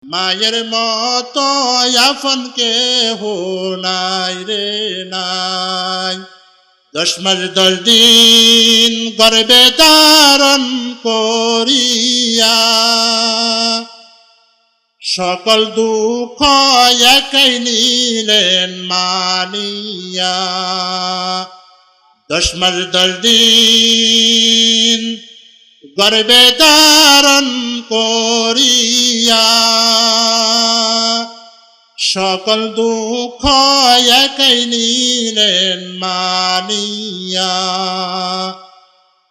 মায়ের মতো আপন কেহ নাই রে নাই। 10 মাস 10 দিন গর্ভে ধারণ করিয়া সকল দুঃখ একাই নিলেন মানিয়া। 10 মাস 10 দিন গর্ভে ধারণ করিয়া সকল দুঃখ একাই নিলেন মানিয়া।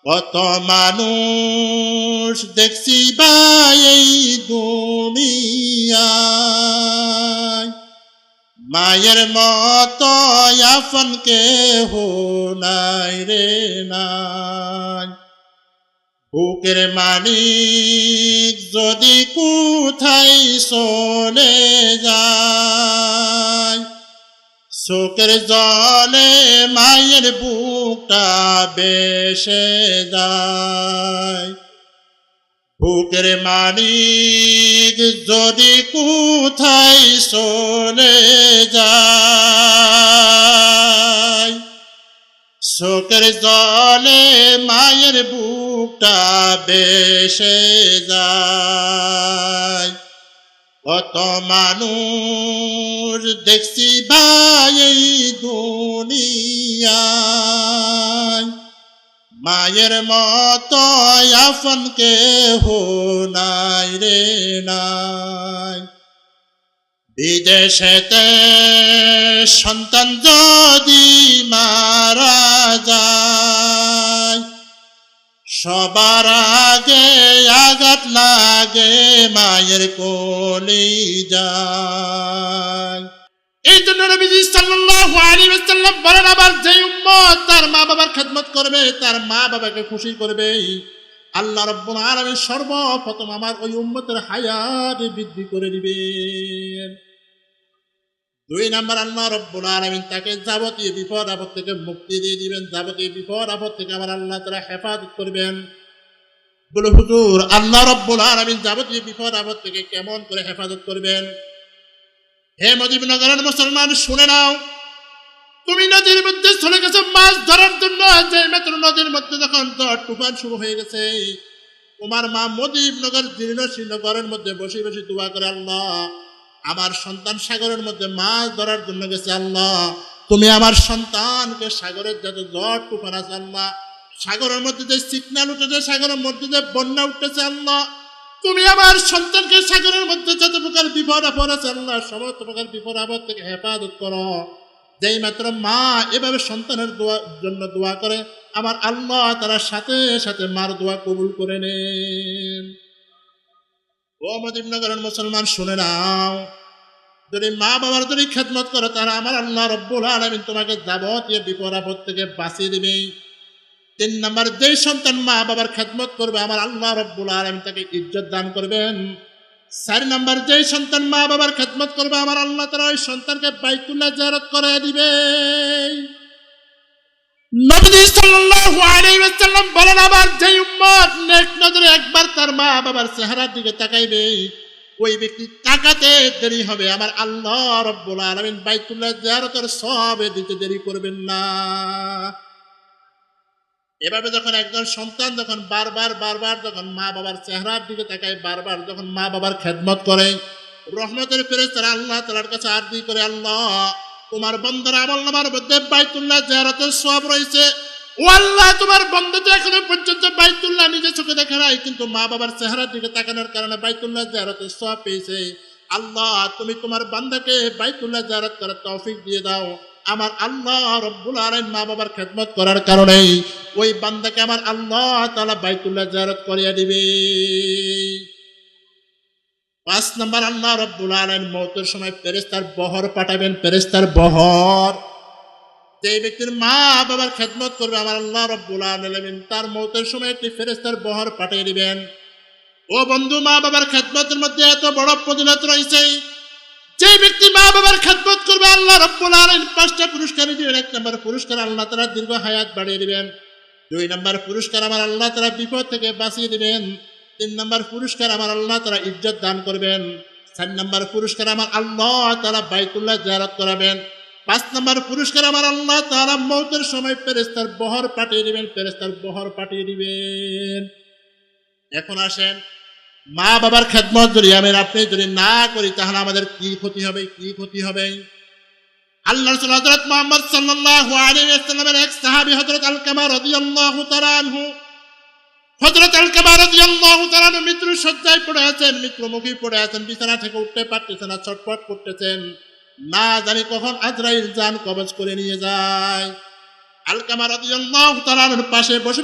কত মানুষ দেখছি ভাই এই দুনিয়ায়, মায়ের মতো আপন কেহ নাই রে নাই। বুকের মানিক যদি কোথায় চলে যায়, চোখের জলে মায়ের বুকটা বেসে যায়। বুকের মানিক যদি কোথায় চলে যায়, চোখের জলে মায়ের বুকটা বেসে যায়। কত মানুষ দেখছি ভাই এই দুনিয়ায়, মায়ের মতো আপন কেহ নাই রে নাই। বিদেশেতে সন্তান যদি মারা যায়, সবার আগে আঘাত লাগে মায়ের কলিজায়। এই জন্য নবীজি সাল্লাল্লাহু আলাইহি ওয়াসাল্লাম বলেন, আবার যে উম্মত তার মা বাবার খেদমত করবে, তার মা বাবাকে খুশি করবে, আল্লাহ রাব্বুল আলামিন সর্বপ্রথম আমার ওই উম্মতের হায়াত বৃদ্ধি করে দিবেন। 2 নাম্বার, আল্লাহ রাব্বুল আলামিন তাকে যাবতীয় বিপদ আপদ থেকে মুক্তি দিয়ে দিবেন। যাবতীয় বিপদ আপদ থেকে আমার আল্লাহ তাআলা হেফাজত করবেন। বলে হুজুর, আল্লাহ রাব্বুল আলামিন যাবতীয় বিপদ আপদ থেকে কেমন করে হেফাজত করবেন? হে মদিনানগরের মুসলমান, শুনে নাও। তুমি নদীর মধ্যে চলে গেছো মাছ ধরার জন্য, যে মাত্র নদীর মধ্যে যখন ঝড় তুফান শুরু হয়ে গেছে, তোমার মা মদিনানগর জীর্ণ শীর্ণ ঘরের মধ্যে বসে বসে দোয়া করে, আল্লাহ আমার সন্তান সাগরের মধ্যে মাছ ধরার জন্য গেছে, আল্লাহ তুমি আমার সন্তানকে সাগরের যত ঝড় তুফান আছে, আল্লাহ সাগরের মধ্যে যে সিগন্যাল উঠেছে, সাগরের মধ্যে যে বন্যা উঠেছে, আল্লাহ তুমি আমার সন্তানকে সাগরের মধ্যে যত প্রকার বিপদ আপদ আছে, আল্লাহ সমস্ত প্রকার বিপদ আপদ থেকে হেফাজত করো। যেই মাত্র মা এভাবে সন্তানের জন্য দোয়া করে, আমার আল্লাহ তারা সাথে সাথে মার দোয়া কবুল করে নেন। ও মদিনানগরের মুসলমান, শুনে নাও। যদি মা বাবার যদি খেদমত করো, তারা আমার আল্লাহ রাব্বুল আলামিন তোমাকে যাবতীয় বিপদ আপদ থেকে বাঁচিয়ে দিবে। 3 নাম্বার, যেই সন্তান মা বাবার খেদমত করবে, আমার আল্লাহ রাব্বুল আলামিন তাকে ইজ্জত দান করবেন। 4 নাম্বার, যেই সন্তান মা বাবার খেদমত করবে, আমার আল্লাহ তাআলা ওই সন্তানকে বাইতুল্লাহ জিয়ারত করায় দিবে। নবী সাল্লাল্লাহু আলাইহি ওয়াসাল্লাম বলেন, আবার যেই উম্মত নেক নজরে একবার তার মা বাবার চেহারার দিকে তাকাইবে, ওই ব্যক্তি তাকাতে দেরি হবে, আমার আল্লাহ রাব্বুল আলামিন বাইতুল্লাহ জিয়ারতের সওয়াব দিতে দেরি করবেন না। এভাবে যখন একজন সন্তান যখন বারবার যখন মা বাবার চেহারার দিকে তাকায়, বারবার যখন মা বাবার খেদমত করে, রহমতের ফেরেশতারা আল্লাহ তাআলার কাছে আরজি করে, আল্লাহ তোমার বান্দার আমলনামার মধ্যে বাইতুল্লাহ জিয়ারতের সওয়াব রয়েছে। ও আল্লাহ, তোমার বান্দা তো এখনো পর্যন্ত বাইতুল্লাহ নিজে চোখে দেখে নাই, কিন্তু মা বাবার চেহারার দিকে তাকানোর কারণে বাইতুল্লাহ জিয়ারতের সওয়াব পেয়েছে। আল্লাহ তুমি তোমার বান্দাকে বাইতুল্লাহ জিয়ারত করার তৌফিক দিয়ে দাও। আমার আল্লাহ রাব্বুল আলামিন মা বাবার খেদমত করার কারণে ওই বান্দাকে আমার আল্লাহ তাআলা বাইতুল্লাহ জিয়ারত করিয়ে দিবে। 5 নাম্বার, আল্লাহ রাব্বুল আলামিন মওতের সময় ফেরেশতার বহর পাঠাবেন। ফেরেশতার বহর, যে ব্যক্তির মা বাবার খেদমত করবে, আমার আল্লাহ রাব্বুল আলামিন তার মওতের সময় একটি ফেরেশতার বহর পাঠিয়ে দিবেন। ও বন্ধু, মা বাবার খেদমতের মধ্যে এত বড় ফজিলত রয়েছে। যে ব্যক্তি মা বাবার খেদমত করবে, আল্লাহ রাব্বুল আলামিন 5টা পুরস্কার দিবেন। 1 নম্বর পুরস্কার, আল্লাহ তাআলা দীর্ঘ হায়াত বাড়িয়ে দিবেন। 2 নম্বর পুরস্কার, আমার আল্লাহ তাআলা বিপদ থেকে বাঁচিয়ে দিবেন। 3 নম্বর পুরস্কার, আমার আল্লাহ তাআলা ইজ্জত দান করবেন। 4 নম্বর পুরস্কার আমার আল্লাহ তাআলা বাইতুল্লাহ জিয়ারত করাবেন। 5 নম্বর পুরস্কার আমার আল্লাহ তাআলা মওতের সময় ফেরেশতার বহর পাঠিয়ে দিবেন। এখন আসেন, মা বাবার খেদমত যদি আপনি যদি না করি তাহলে আমাদের কি ক্ষতি হবে? আল্লাহ রাসূল হযরত মুহাম্মদ সাল্লাল্লাহু আলাইহি ওয়াসাল্লামের এক সাহাবী হযরত আলকামা রাদিয়াল্লাহু তাআলা আনহু, হযরত আলকামা রাদিয়াল্লাহু তাআলা আনহু মৃত্যুর শয্যায় পড়ে আছেন, মৃত্যুমুখী পড়ে আছেন, বিছানা থেকে উঠতে পারতেছেন না, ছটফট করতেছেন, না জানি কখন আজরাইল জান কবজ করে নিয়ে যায়। আলকামা রাদিয়াল্লাহু তাআলা আনহুর পাশে বসে